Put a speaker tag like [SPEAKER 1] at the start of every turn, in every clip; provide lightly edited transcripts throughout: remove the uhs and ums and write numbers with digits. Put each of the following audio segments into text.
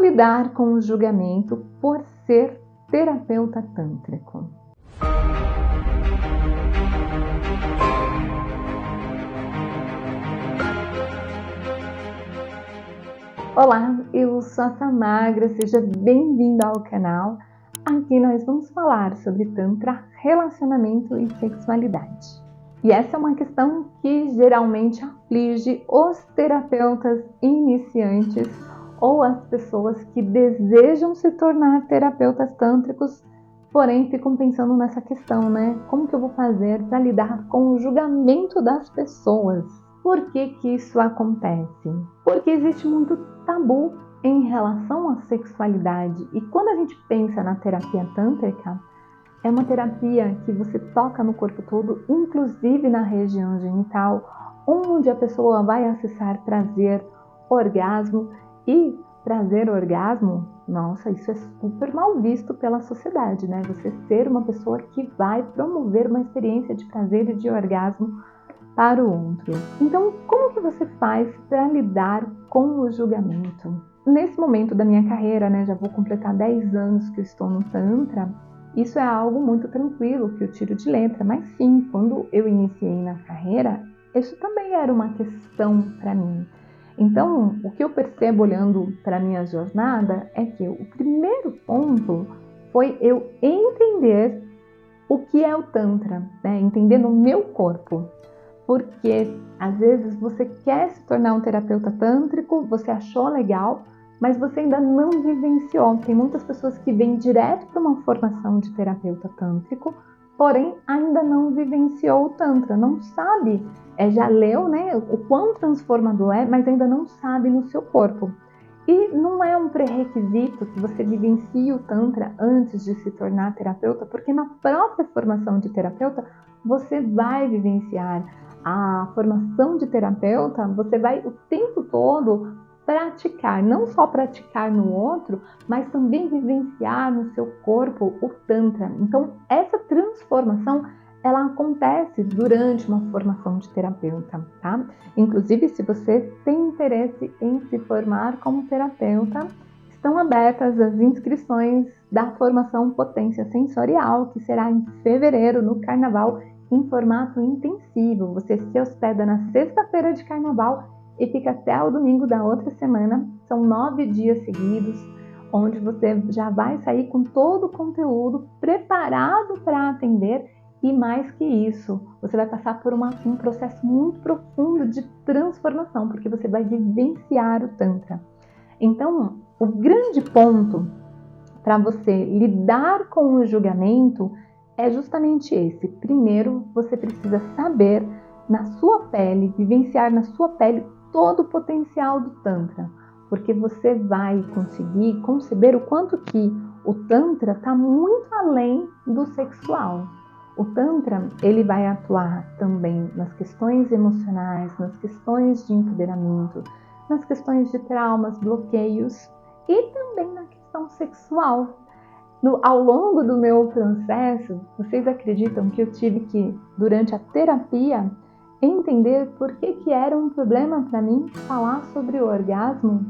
[SPEAKER 1] lidar com o julgamento por ser terapeuta tântrico? Olá, eu sou a Samagra, seja bem-vinda ao canal. Aqui nós vamos falar sobre Tantra, relacionamento e sexualidade. E essa é uma questão que geralmente aflige os terapeutas iniciantes ou as pessoas que desejam se tornar terapeutas tântricos, porém ficam pensando nessa questão, né? Como que eu vou fazer para lidar com o julgamento das pessoas? Por que isso acontece? Porque existe muito tabu em relação à sexualidade. E quando a gente pensa na terapia tântrica, é uma terapia que você toca no corpo todo, inclusive na região genital, onde a pessoa vai acessar prazer, orgasmo. E prazer, orgasmo, nossa, isso é super mal visto pela sociedade, né? Você ser uma pessoa que vai promover uma experiência de prazer e de orgasmo para o outro. Então, como que você faz para lidar com o julgamento? Nesse momento da minha carreira, né, já vou completar 10 anos que eu estou no Tantra, isso é algo muito tranquilo, que eu tiro de letra, mas sim, quando eu iniciei na carreira, isso também era uma questão para mim. Então, o que eu percebo olhando para a minha jornada é que o primeiro ponto foi eu entender o que é o Tantra, né? Entender no meu corpo. Porque às vezes você quer se tornar um terapeuta tântrico, você achou legal, mas você ainda não vivenciou. Tem muitas pessoas que vêm direto para uma formação de terapeuta tântrico, porém ainda não vivenciou o Tantra, não sabe, já leu, né, o quão transformador é, mas ainda não sabe no seu corpo. E não é um pré-requisito que você vivencie o Tantra antes de se tornar terapeuta, porque na própria formação de terapeuta você vai vivenciar a formação de terapeuta, você vai o tempo todo praticar, não só praticar no outro, mas também vivenciar no seu corpo o Tantra. Então, essa transformação, ela acontece durante uma formação de terapeuta, tá? Inclusive, se você tem interesse em se formar como terapeuta, estão abertas as inscrições da formação Potência Sensorial, que será em fevereiro, no Carnaval, em formato intensivo. Você se hospeda na sexta-feira de Carnaval e fica até o domingo da outra semana. São 9 dias seguidos, onde você já vai sair com todo o conteúdo preparado para atender. E mais que isso, você vai passar por um processo muito profundo de transformação, porque você vai vivenciar o Tantra. Então, o grande ponto para você lidar com o julgamento é justamente esse. Primeiro, você precisa saber na sua pele, vivenciar na sua pele todo o potencial do Tantra, porque você vai conseguir conceber o quanto que o Tantra está muito além do sexual. O Tantra, ele vai atuar também nas questões emocionais, nas questões de empoderamento, nas questões de traumas, bloqueios e também na questão sexual. Ao longo do meu processo, vocês acreditam que eu tive que, durante a terapia, entender por que era um problema para mim falar sobre o orgasmo,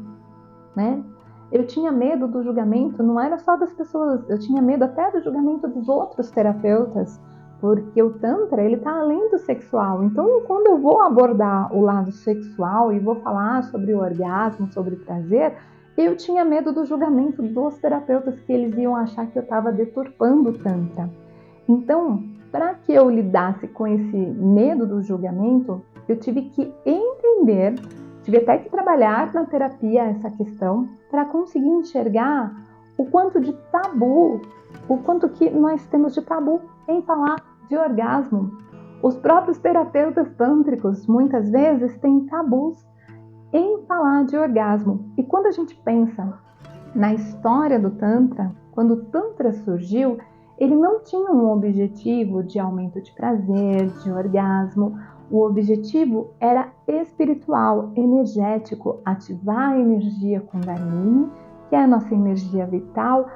[SPEAKER 1] né? Eu tinha medo do julgamento, não era só das pessoas, eu tinha medo até do julgamento dos outros terapeutas, porque o Tantra, ele está além do sexual. Então, quando eu vou abordar o lado sexual e vou falar sobre o orgasmo, sobre prazer, eu tinha medo do julgamento dos terapeutas, que eles iam achar que eu estava deturpando o Tantra. Então, para que eu lidasse com esse medo do julgamento, eu tive que entender, tive até que trabalhar na terapia essa questão, para conseguir enxergar o quanto de tabu, o quanto que nós temos de tabu em falar de orgasmo. Os próprios terapeutas tântricos, muitas vezes, têm tabus em falar de orgasmo. E quando a gente pensa na história do Tantra, quando o Tantra surgiu, ele não tinha um objetivo de aumento de prazer, de orgasmo. O objetivo era espiritual, energético, ativar a energia Kundalini, que é a nossa energia vital,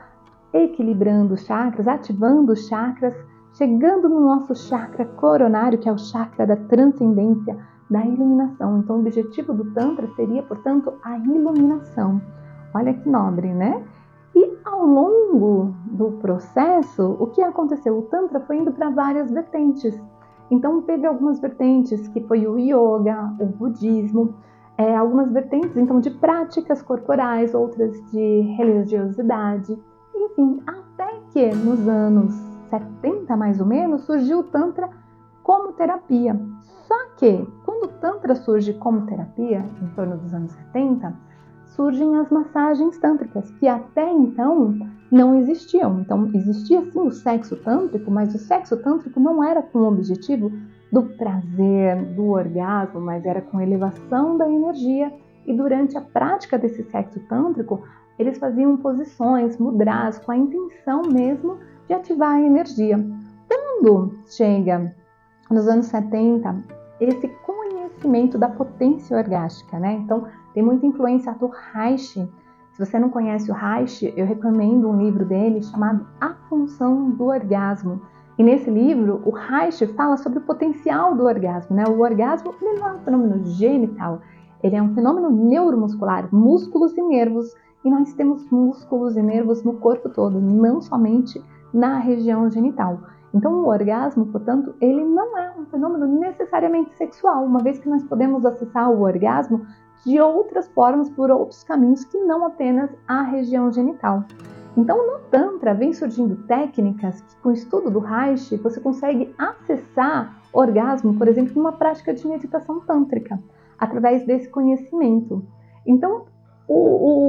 [SPEAKER 1] equilibrando os chakras, ativando os chakras, chegando no nosso chakra coronário, que é o chakra da transcendência, da iluminação. Então, o objetivo do Tantra seria, portanto, a iluminação. Olha que nobre, né? E ao longo do processo, o que aconteceu? O Tantra foi indo para várias vertentes. Então teve algumas vertentes, que foi o yoga, o budismo, algumas vertentes então de práticas corporais, outras de religiosidade, enfim, até que nos anos 70 mais ou menos surgiu o Tantra como terapia. Só que quando o Tantra surge como terapia, em torno dos anos 70, surgem as massagens tântricas, que até então não existiam. Então existia sim o sexo tântrico, mas o sexo tântrico não era com o objetivo do prazer, do orgasmo, mas era com elevação da energia. E durante a prática desse sexo tântrico, eles faziam posições, mudras, com a intenção mesmo de ativar a energia. Quando chega nos anos 70, esse conhecimento da potência orgástica, né? Então, tem muita influência do Reich. Se você não conhece o Reich, eu recomendo um livro dele chamado A Função do Orgasmo. E nesse livro, o Reich fala sobre o potencial do orgasmo, né? O orgasmo ele não é um fenômeno genital, ele é um fenômeno neuromuscular, músculos e nervos. E nós temos músculos e nervos no corpo todo, não somente na região genital. Então, o orgasmo, portanto, ele não é um fenômeno necessariamente sexual, uma vez que nós podemos acessar o orgasmo de outras formas, por outros caminhos que não apenas a região genital. Então, no Tantra, vem surgindo técnicas que, com o estudo do Reich, você consegue acessar orgasmo, por exemplo, numa prática de meditação tântrica, através desse conhecimento. Então,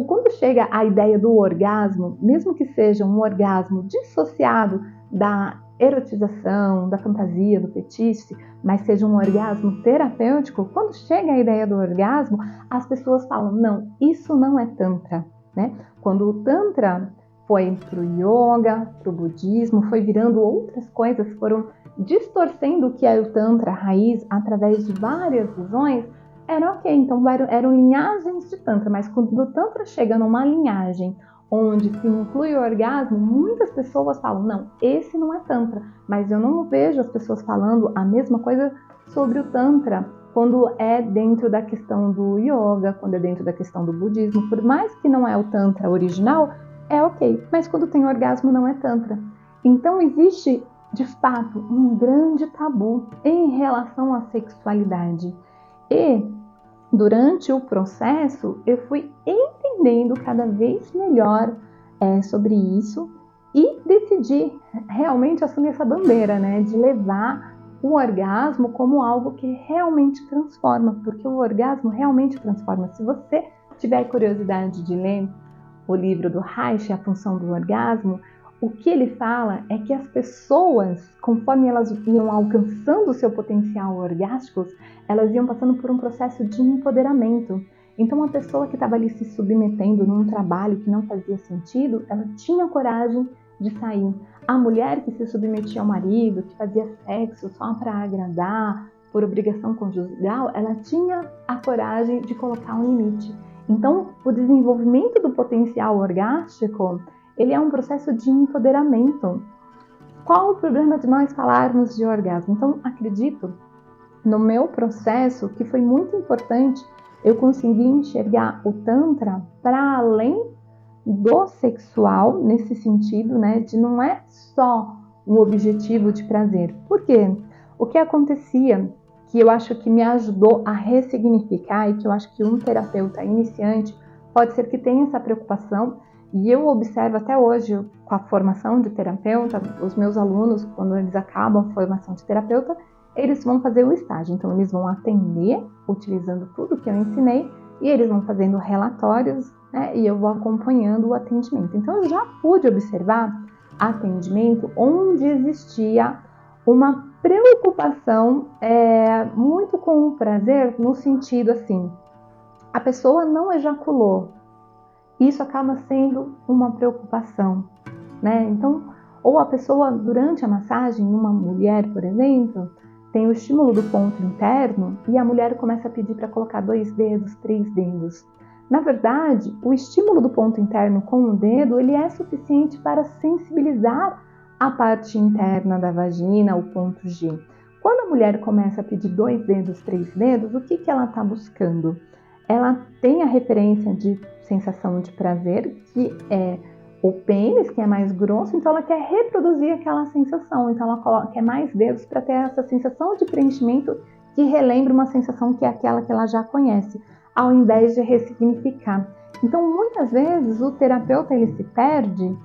[SPEAKER 1] quando chega a ideia do orgasmo, mesmo que seja um orgasmo dissociado da erotização, da fantasia, do fetiche, mas seja um orgasmo terapêutico, quando chega a ideia do orgasmo, as pessoas falam, não, isso não é Tantra, né? Quando o Tantra foi para o yoga, para o budismo, foi virando outras coisas, foram distorcendo o que é o Tantra raiz através de várias visões, era ok, então eram linhagens de Tantra, mas quando o Tantra chega numa linhagem onde se inclui o orgasmo, muitas pessoas falam, não, esse não é Tantra, mas eu não vejo as pessoas falando a mesma coisa sobre o Tantra quando é dentro da questão do yoga, quando é dentro da questão do budismo, por mais que não é o Tantra original, é ok, mas quando tem orgasmo não é Tantra. Então existe, de fato, um grande tabu em relação à sexualidade. E durante o processo, eu fui entendendo cada vez melhor sobre isso e decidi realmente assumir essa bandeira, né, de levar o orgasmo como algo que realmente transforma, porque o orgasmo realmente transforma. Se você tiver curiosidade de ler o livro do Reich, A Função do Orgasmo, o que ele fala é que as pessoas, conforme elas iam alcançando o seu potencial orgástico, elas iam passando por um processo de empoderamento. Então, a pessoa que estava ali se submetendo num trabalho que não fazia sentido, ela tinha coragem de sair. A mulher que se submetia ao marido, que fazia sexo só para agradar, por obrigação conjugal, ela tinha a coragem de colocar um limite. Então, o desenvolvimento do potencial orgástico, ele é um processo de empoderamento. Qual o problema de nós falarmos de orgasmo? Então, acredito, no meu processo, que foi muito importante eu conseguir enxergar o Tantra para além do sexual, nesse sentido, né, de não é só um objetivo de prazer. Por quê? O que acontecia, que eu acho que me ajudou a ressignificar e que eu acho que um terapeuta iniciante pode ser que tenha essa preocupação, e eu observo até hoje com a formação de terapeuta, os meus alunos, quando eles acabam a formação de terapeuta, eles vão fazer o estágio. Então, eles vão atender utilizando tudo que eu ensinei e eles vão fazendo relatórios, né, e eu vou acompanhando o atendimento. Então, eu já pude observar atendimento onde existia uma preocupação muito com o prazer, no sentido assim, a pessoa não ejaculou. Isso acaba sendo uma preocupação, né? Então, ou a pessoa, durante a massagem, uma mulher, por exemplo, tem o estímulo do ponto interno e a mulher começa a pedir para colocar 2 dedos, 3 dedos. Na verdade, o estímulo do ponto interno com o dedo, ele é suficiente para sensibilizar a parte interna da vagina, o ponto G. Quando a mulher começa a pedir 2 dedos, 3 dedos, o que ela está buscando? ela tem a referência de sensação de prazer, que é o pênis, que é mais grosso, então ela quer reproduzir aquela sensação, então ela quer mais dedos para ter essa sensação de preenchimento que relembra uma sensação que é aquela que ela já conhece, ao invés de ressignificar. Então, muitas vezes, o terapeuta ele se perde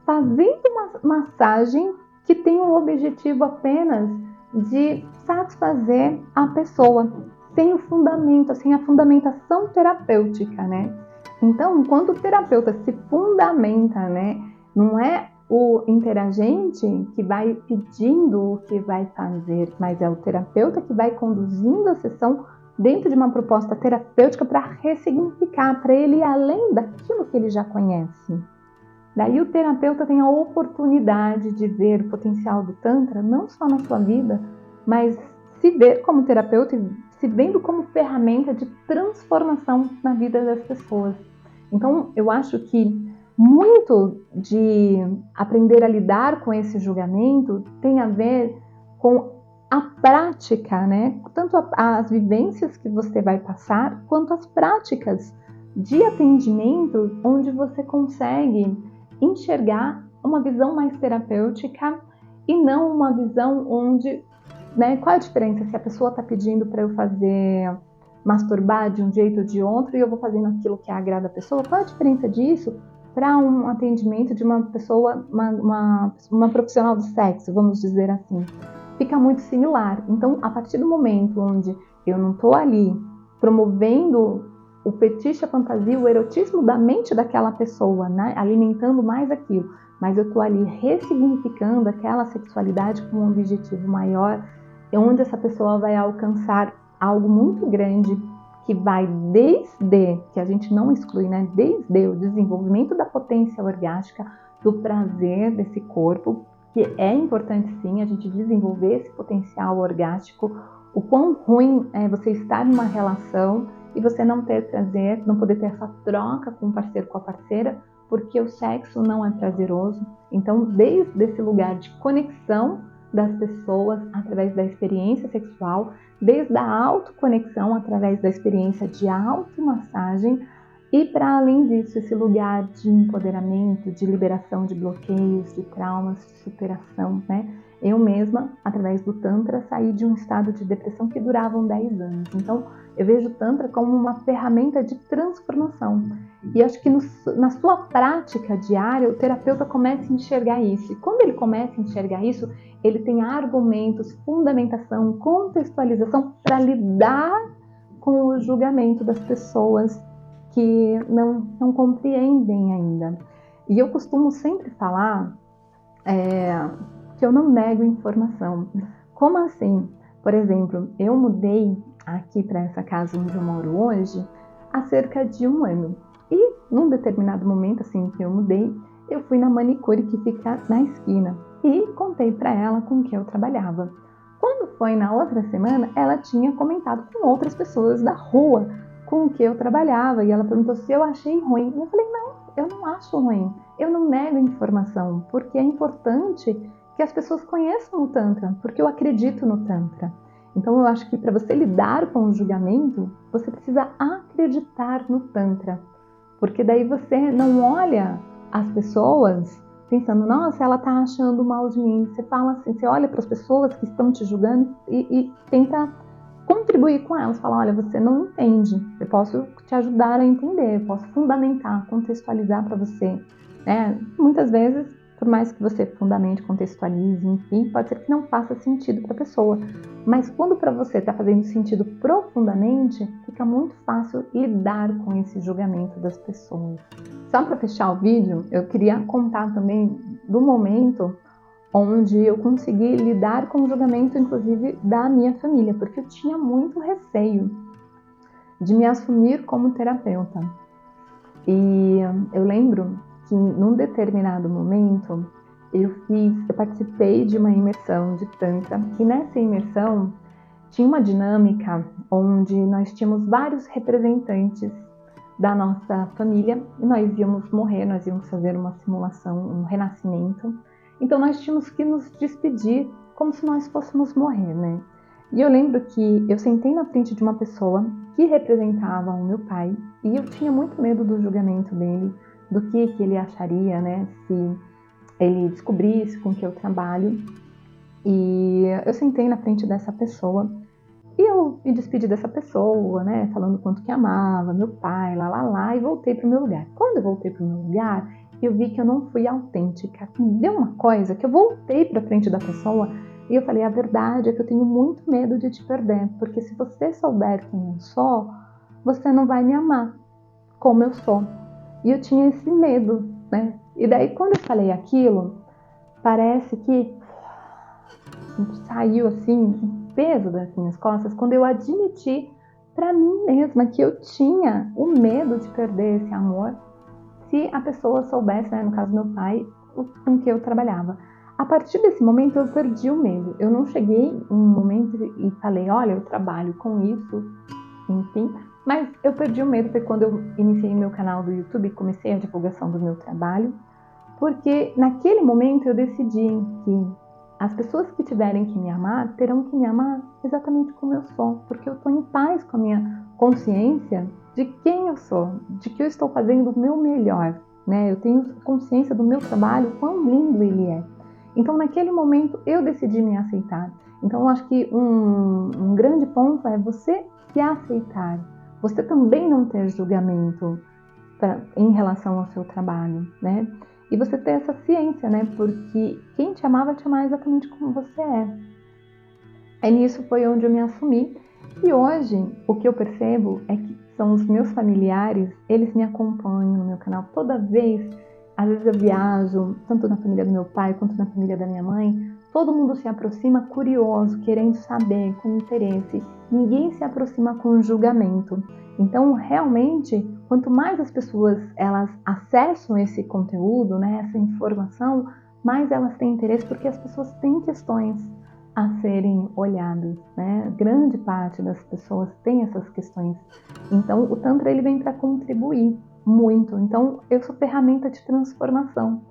[SPEAKER 1] fazendo uma massagem que tem o objetivo apenas de satisfazer a pessoa, sem o fundamento, sem a fundamentação terapêutica, né? Então, quando o terapeuta se fundamenta, né, não é o interagente que vai pedindo o que vai fazer, mas é o terapeuta que vai conduzindo a sessão dentro de uma proposta terapêutica para ressignificar, para ele ir além daquilo que ele já conhece. Daí o terapeuta tem a oportunidade de ver o potencial do Tantra, não só na sua vida, mas se ver como terapeuta e se vendo como ferramenta de transformação na vida das pessoas. Então, eu acho que muito de aprender a lidar com esse julgamento tem a ver com a prática, né? Tanto as vivências que você vai passar, quanto as práticas de atendimento, onde você consegue enxergar uma visão mais terapêutica e não uma visão onde, né, qual é a diferença se a pessoa está pedindo para eu fazer masturbar de um jeito ou de outro e eu vou fazendo aquilo que agrada a pessoa? Qual é a diferença disso para um atendimento de uma pessoa, uma profissional do sexo, vamos dizer assim? Fica muito similar. Então, a partir do momento onde eu não estou ali promovendo o fetiche, a fantasia, o erotismo da mente daquela pessoa, né? Alimentando mais aquilo, mas eu estou ali ressignificando aquela sexualidade com um objetivo maior, onde essa pessoa vai alcançar algo muito grande, que vai desde, que a gente não exclui, né? Desde o desenvolvimento da potência orgástica, do prazer desse corpo, que é importante sim a gente desenvolver esse potencial orgástico. O quão ruim é você estar numa relação e você não ter prazer, não poder ter essa troca com o parceiro, com a parceira, porque o sexo não é prazeroso. Então, desde esse lugar de conexão das pessoas através da experiência sexual, desde a autoconexão através da experiência de automassagem, e para além disso, esse lugar de empoderamento, de liberação de bloqueios, de traumas, de superação, né? Eu mesma, através do Tantra, saí de um estado de depressão que durava 10 anos. Então, eu vejo o Tantra como uma ferramenta de transformação. E acho que na sua prática diária, o terapeuta começa a enxergar isso. E quando ele começa a enxergar isso, ele tem argumentos, fundamentação, contextualização para lidar com o julgamento das pessoas que não compreendem ainda. E eu costumo sempre falar que eu não nego informação. Como assim? Por exemplo, eu mudei aqui para essa casa onde eu moro hoje há cerca de 1 ano. E num determinado momento, assim que eu mudei, eu fui na manicure que fica na esquina e contei para ela com que eu trabalhava. Quando foi na outra semana, ela tinha comentado com outras pessoas da rua com que eu trabalhava e ela perguntou se eu achei ruim. E eu falei, não, eu não acho ruim. Eu não nego informação, porque é importante que as pessoas conheçam o Tantra, porque eu acredito no Tantra. Então eu acho que para você lidar com o julgamento, você precisa acreditar no Tantra, porque daí você não olha as pessoas pensando, nossa, ela está achando mal de mim. Você fala assim, você olha para as pessoas que estão te julgando e tenta contribuir com elas, falar, olha, você não entende, eu posso te ajudar a entender, eu posso fundamentar, contextualizar para você, né? Muitas vezes, por mais que você fundamente, contextualize, enfim, pode ser que não faça sentido para a pessoa, mas quando para você está fazendo sentido profundamente, fica muito fácil lidar com esse julgamento das pessoas. Só para fechar o vídeo, eu queria contar também do momento onde eu consegui lidar com o julgamento, inclusive, da minha família, porque eu tinha muito receio de me assumir como terapeuta. E eu lembro que, num determinado momento, eu participei de uma imersão de Tantra, e nessa imersão tinha uma dinâmica onde nós tínhamos vários representantes da nossa família, e nós íamos morrer, nós íamos fazer uma simulação, um renascimento. Então nós tínhamos que nos despedir como se nós fôssemos morrer, né? E eu lembro que eu sentei na frente de uma pessoa que representava o meu pai e eu tinha muito medo do julgamento dele, do que ele acharia, né, se ele descobrisse com que eu trabalho. E eu sentei na frente dessa pessoa e eu me despedi dessa pessoa, né, falando quanto que amava meu pai, e voltei pro meu lugar. Quando eu voltei pro meu lugar, eu vi que eu não fui autêntica. Me deu uma coisa que eu voltei pra frente da pessoa e eu falei, a verdade é que eu tenho muito medo de te perder, porque se você souber quem eu sou, você não vai me amar como eu sou. E eu tinha esse medo, né? E daí quando eu falei aquilo, parece que saiu assim um peso das minhas costas quando eu admiti para mim mesma que eu tinha o medo de perder esse amor se a pessoa soubesse, né, no caso meu pai, com que eu trabalhava. A partir desse momento eu perdi o medo. Eu não cheguei em um momento e falei, olha, eu trabalho com isso, enfim. Mas eu perdi o medo foi quando eu iniciei meu canal do YouTube e comecei a divulgação do meu trabalho. Porque naquele momento eu decidi que as pessoas que tiverem que me amar terão que me amar exatamente como eu sou. Porque eu estou em paz com a minha consciência de quem eu sou, de que eu estou fazendo o meu melhor, né? Eu tenho consciência do meu trabalho, quão lindo ele é. Então, naquele momento, eu decidi me aceitar. Então, eu acho que um grande ponto é você se aceitar. Você também não ter julgamento em relação ao seu trabalho, né? E você ter essa ciência, né? Porque quem te amava te amar exatamente como você é. E nisso foi onde eu me assumi. E hoje, o que eu percebo é que são os meus familiares, eles me acompanham no meu canal toda vez. Às vezes eu viajo, tanto na família do meu pai quanto na família da minha mãe. Todo mundo se aproxima curioso, querendo saber, com interesse. Ninguém se aproxima com julgamento. Então, realmente, quanto mais as pessoas elas acessam esse conteúdo, né, essa informação, mais elas têm interesse, porque as pessoas têm questões a serem olhadas, né? Grande parte das pessoas tem essas questões. Então, o Tantra ele vem para contribuir muito. Então, eu sou ferramenta de transformação.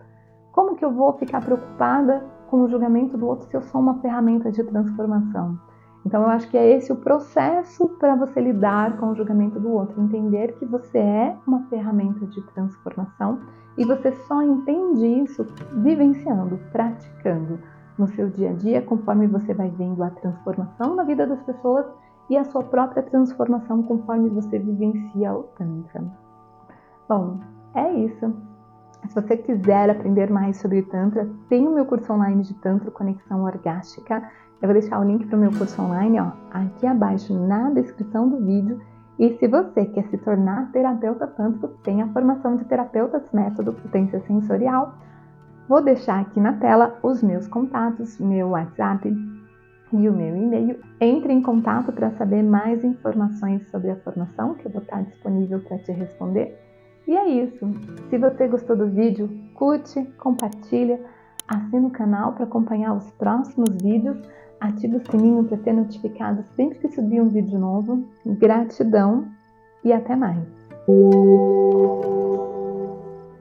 [SPEAKER 1] Como que eu vou ficar preocupada com o julgamento do outro se eu sou uma ferramenta de transformação? Então, eu acho que é esse o processo para você lidar com o julgamento do outro. Entender que você é uma ferramenta de transformação e você só entende isso vivenciando, praticando no seu dia a dia, conforme você vai vendo a transformação na vida das pessoas e a sua própria transformação conforme você vivencia o Tantra. Bom, é isso. Se você quiser aprender mais sobre Tantra, tem o meu curso online de Tantra Conexão Orgástica. Eu vou deixar o link para o meu curso online aqui abaixo na descrição do vídeo. E se você quer se tornar terapeuta tântrico, tem a formação de terapeutas método potência sensorial. Vou deixar aqui na tela os meus contatos, meu WhatsApp e o meu e-mail. Entre em contato para saber mais informações sobre a formação, que eu vou estar disponível para te responder. E é isso. Se você gostou do vídeo, curte, compartilha, assina o canal para acompanhar os próximos vídeos, ativa o sininho para ser notificado sempre que subir um vídeo novo. Gratidão e até mais!